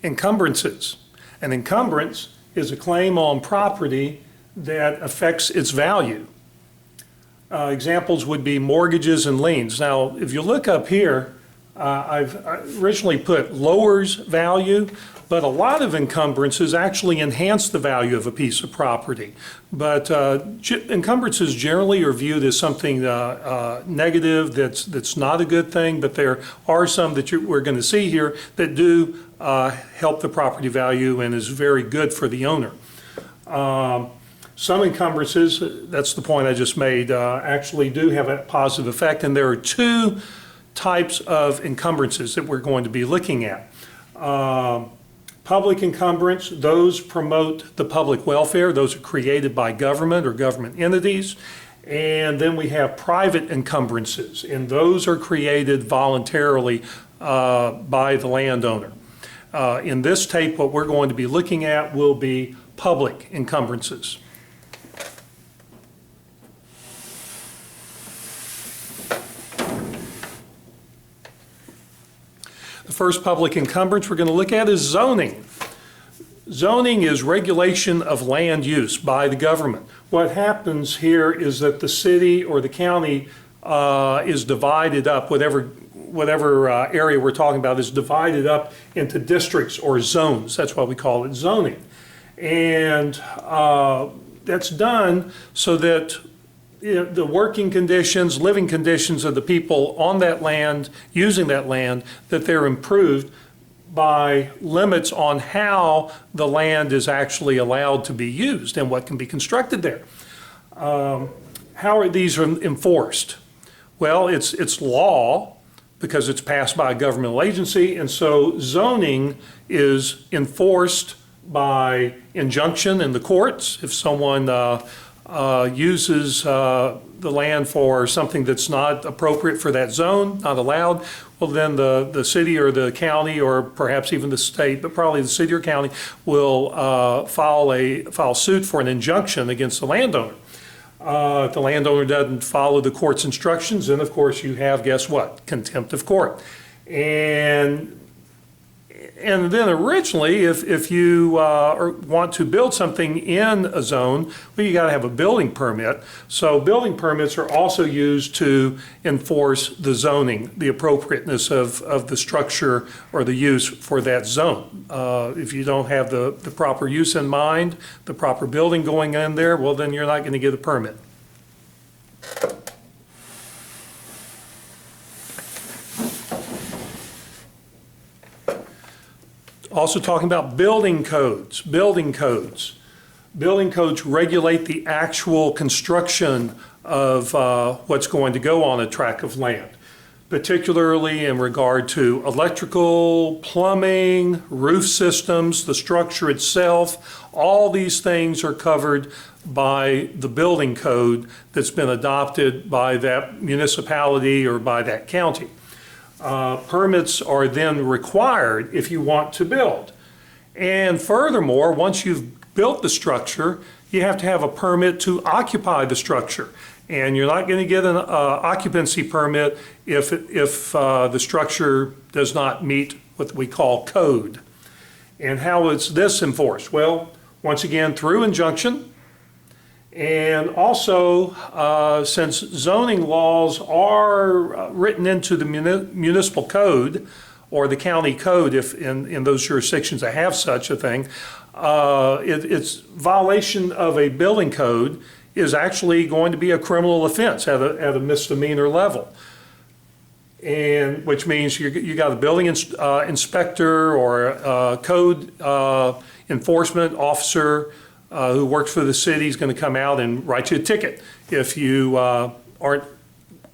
Encumbrances. An encumbrance is a claim on property that affects its value. Examples would be mortgages and liens. Now, if you look up here, I've originally put lowers value, but a lot of encumbrances actually enhance the value of a piece of property. But encumbrances generally are viewed as something negative that's not a good thing, but there are some that we're going to see here that do help the property value and is very good for the owner. Some encumbrances, that's the point I just made, actually do have a positive effect, and there are two types of encumbrances that we're going to be looking at. Public encumbrance, those promote the public welfare. Those are created by government or government entities. And then we have private encumbrances, and those are created voluntarily by the landowner. In this tape, what we're going to be looking at will be public encumbrances. The first public encumbrance we're going to look at is zoning. Zoning is regulation of land use by the government. What happens here is that the city or the county is divided up, whatever area we're talking about is divided up into districts or zones. That's why we call it zoning. And that's done so that the working conditions, living conditions of the people on that land, using that land, that they're improved by limits on how the land is actually allowed to be used and what can be constructed there. How are these enforced? Well, it's law because it's passed by a governmental agency, and so zoning is enforced by injunction in the courts. If someone uses the land for something that's not appropriate for that zone, not allowed, well then the city or the county or perhaps even the state, but probably the city or county will file suit for an injunction against the landowner. If the landowner doesn't follow the court's instructions, then of course you have, guess what? Contempt of court. And then originally, if you want to build something in a zone, well, you got to have a building permit. So building permits are also used to enforce the zoning, the appropriateness of the structure or the use for that zone. If you don't have the proper use in mind, the proper building going in there, well, then you're not going to get a permit. Also talking about building codes. Building codes regulate the actual construction of what's going to go on a tract of land, particularly in regard to electrical, plumbing, roof systems, the structure itself. All these things are covered by the building code that's been adopted by that municipality or by that county. Permits are then required if you want to build. And furthermore, once you've built the structure, you have to have a permit to occupy the structure. And you're not going to get an occupancy permit if the structure does not meet what we call code. And how is this enforced? Well, once again, through injunction. And also, since zoning laws are written into the municipal code or the county code, if in those jurisdictions that have such a thing, it's violation of a building code is actually going to be a criminal offense at a misdemeanor level. And which means you got a building inspector or a code enforcement officer who works for the city is going to come out and write you a ticket if you aren't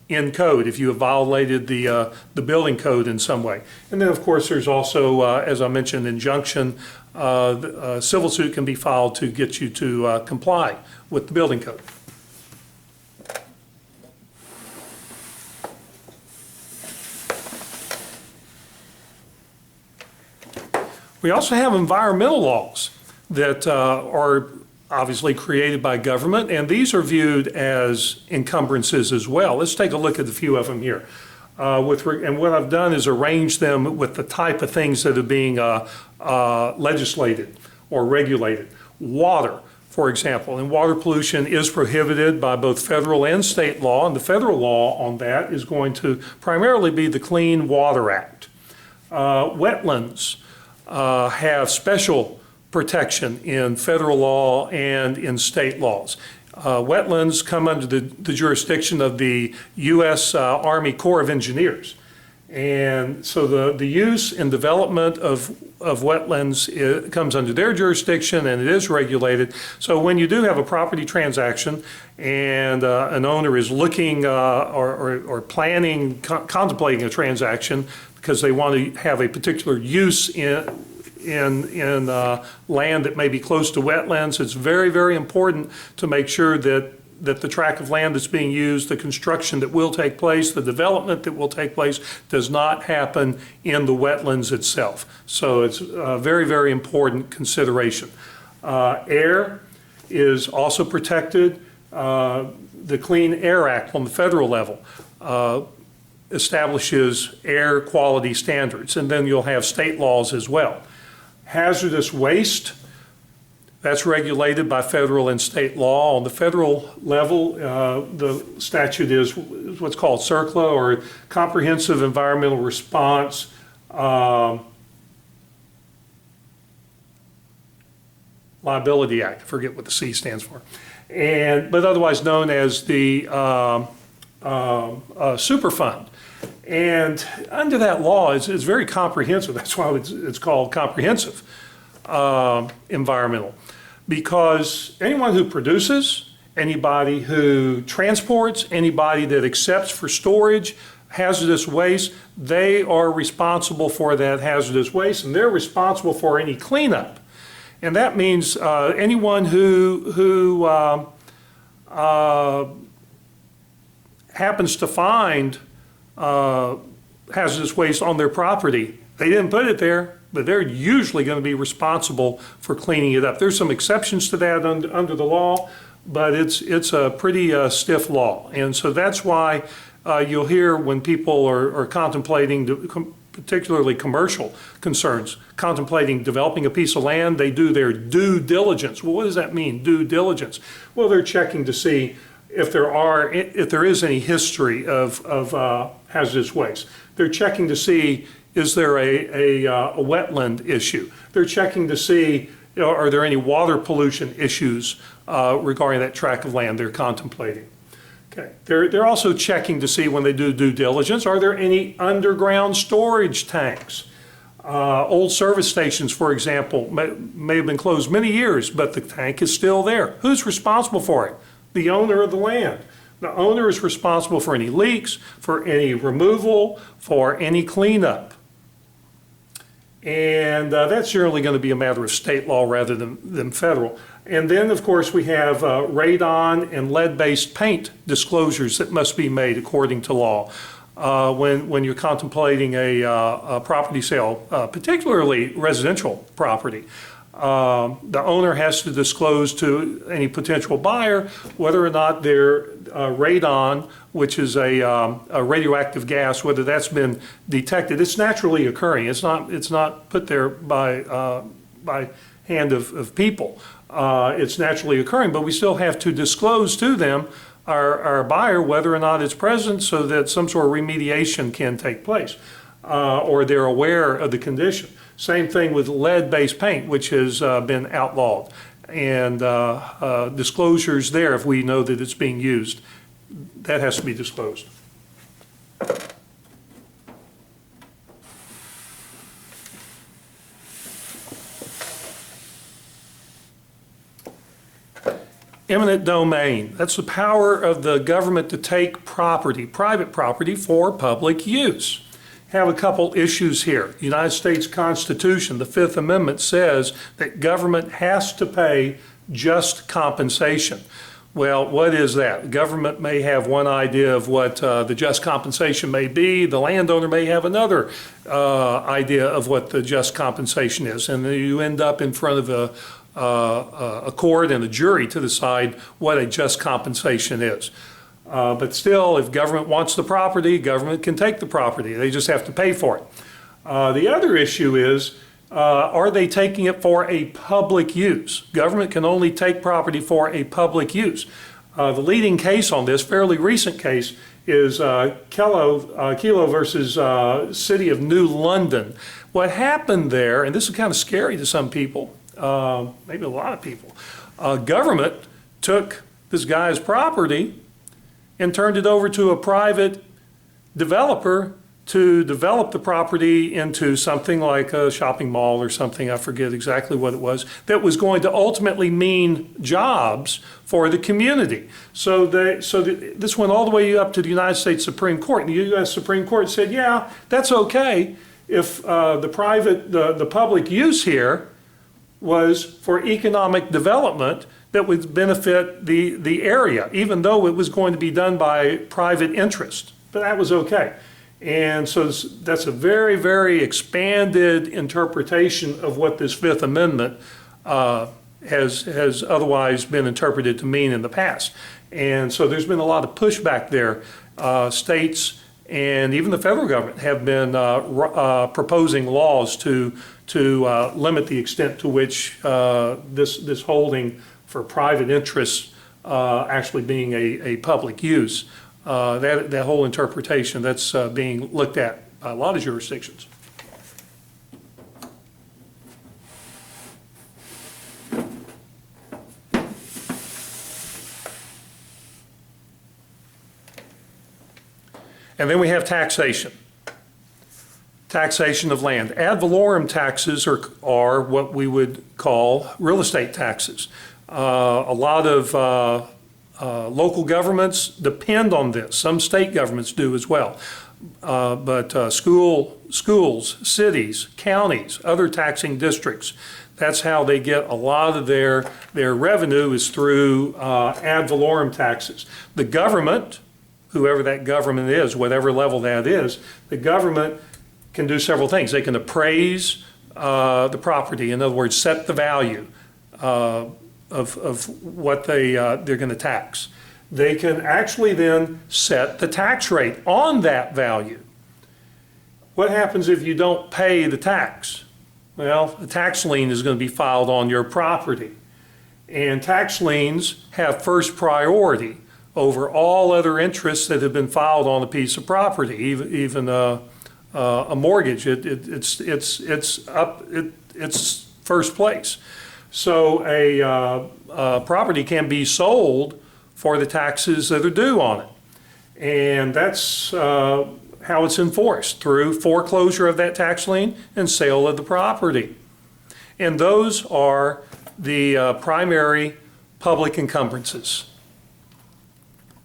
in code, if you have violated the building code in some way. And then of course there's also, as I mentioned, injunction. Civil suit can be filed to get you to comply with the building code. We also have environmental laws that are obviously created by government, and these are viewed as encumbrances as well. Let's take a look at a few of them here. And what I've done is arrange them with the type of things that are being legislated or regulated. Water, for example, and water pollution is prohibited by both federal and state law, and the federal law on that is going to primarily be the Clean Water Act. Wetlands have special protection in federal law and in state laws. Wetlands come under the jurisdiction of the U.S. Army Corps of Engineers. And so the use and development of wetlands comes under their jurisdiction, and it is regulated. So when you do have a property transaction and an owner is looking or planning, contemplating a transaction because they want to have a particular use in land that may be close to wetlands, it's very, very important to make sure that the tract of land that's being used, the construction that will take place, the development that will take place does not happen in the wetlands itself. So it's a very, very important consideration. Air is also protected. The Clean Air Act on the federal level establishes air quality standards, and then you'll have state laws as well. Hazardous waste, that's regulated by federal and state law. On the federal level, the statute is what's called CERCLA, or Comprehensive Environmental Response Liability Act. I forget what the C stands for. But otherwise known as the Superfund. And under that law, it's very comprehensive. That's why it's called comprehensive environmental. Because anyone who produces, anybody who transports, anybody that accepts for storage hazardous waste, they are responsible for that hazardous waste, and they're responsible for any cleanup. And that means anyone who happens to find hazardous waste on their property, they didn't put it there, but they're usually going to be responsible for cleaning it up. There's some exceptions to that under the law, but it's a pretty stiff law. And so that's why you'll hear when people are contemplating, particularly commercial concerns, contemplating developing a piece of land, they do their due diligence. Well, what does that mean, due diligence? Well, they're checking to see if there is any history of hazardous waste. They're checking to see, is there a wetland issue? They're checking to see, are there any water pollution issues regarding that tract of land they're contemplating? Okay. They're also checking to see, when they do due diligence, are there any underground storage tanks? Old service stations, for example, may have been closed many years, but the tank is still there. Who's responsible for it? The owner of the land. The owner is responsible for any leaks, for any removal, for any cleanup. And that's generally going to be a matter of state law rather than federal. And then, of course, we have radon and lead-based paint disclosures that must be made according to law when you're contemplating a property sale, particularly residential property. The owner has to disclose to any potential buyer whether or not their radon, which is a radioactive gas, whether that's been detected. It's naturally occurring. It's not put there by hand of people. It's naturally occurring, but we still have to disclose to them, our buyer, whether or not it's present, so that some sort of remediation can take place, or they're aware of the condition. Same thing with lead-based paint, which has been outlawed, and disclosures there, if we know that it's being used, that has to be disclosed. Eminent domain, that's the power of the government to take property, private property, for public use. Have a couple issues here. The United States Constitution, the Fifth Amendment, says that government has to pay just compensation. Well, what is that? The government may have one idea of what the just compensation may be. The landowner may have another idea of what the just compensation is. And you end up in front of a court and a jury to decide what a just compensation is. But still, if government wants the property, government can take the property. They just have to pay for it. The other issue is, are they taking it for a public use? Government can only take property for a public use. The leading case on this, fairly recent case, is Kelo versus City of New London. What happened there, and this is kind of scary to some people, maybe a lot of people, government took this guy's property and turned it over to a private developer to develop the property into something like a shopping mall or something, I forget exactly what it was, that was going to ultimately mean jobs for the community. So this went all the way up to the United States Supreme Court. And the U.S. Supreme Court said, yeah, that's okay if the public use here was for economic development that would benefit the area, even though it was going to be done by private interest. But that was okay. And so that's a very, very expanded interpretation of what this Fifth Amendment has otherwise been interpreted to mean in the past. And so there's been a lot of pushback there. States and even the federal government have been proposing laws to limit the extent to which this holding for private interests actually being a public use. That whole interpretation, that's being looked at by a lot of jurisdictions. And then we have taxation. Taxation of land. Ad valorem taxes are what we would call real estate taxes. A lot of local governments depend on this. Some state governments do as well. But schools, cities, counties, other taxing districts, that's how they get a lot of their revenue is through ad valorem taxes. The government, whoever that government is, whatever level that is, the government can do several things. They can appraise the property, in other words, set the value of what they're going to tax. They can actually then set the tax rate on that value. What happens if you don't pay the tax? Well, a tax lien is going to be filed on your property. And tax liens have first priority over all other interests that have been filed on a piece of property, even a mortgage. It's first place. So a property can be sold for the taxes that are due on it. And that's how it's enforced, through foreclosure of that tax lien and sale of the property. And those are the primary public encumbrances.